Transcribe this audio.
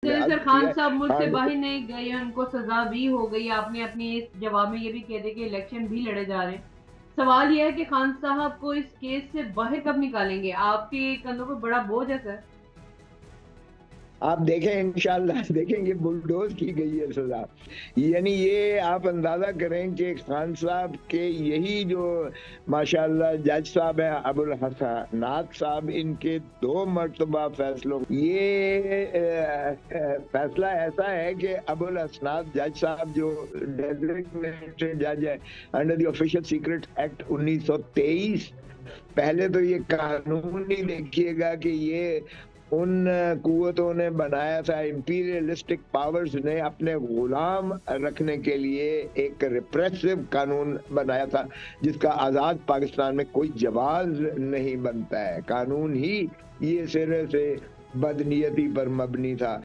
Sir हद खान है। साहब मुल्क से खान बाहर नहीं गए, उनको सजा भी हो गई। आपने अपने इस जवाब में ये भी कह दिया कि इलेक्शन भी लड़े जा रहे हैं। सवाल यह है कि खान साहब को इस केस से बाहर कब निकालेंगे? आपके कंधों पे बड़ा बोझ है सर। आप देखें, इंशाल्लाह देखेंगे बुलडोज की गई है सजा। यानी ये आप अंदाजा करें कि खान साहब के यही जो माशाल्लाह जज साहब है अबुल हसनात साहब, इनके 2 मरतबा फैसलों, ये फैसला ऐसा है कि अबुल हसनात जज साहब जो डेजिग्नेटेड जज है under the official secret act 1923, पहले तो ये कानून ही देखिएगा कि ये उन कुव्वतों ने बनाया था, इंपीरियलिस्टिक पावर्स ने अपने गुलाम रखने के लिए एक रिप्रेसिव कानून बनाया था, जिसका आजाद पाकिस्तान में कोई जवाब नहीं बनता है। कानून ही ये सिरे से बदनीयती पर मबनी था।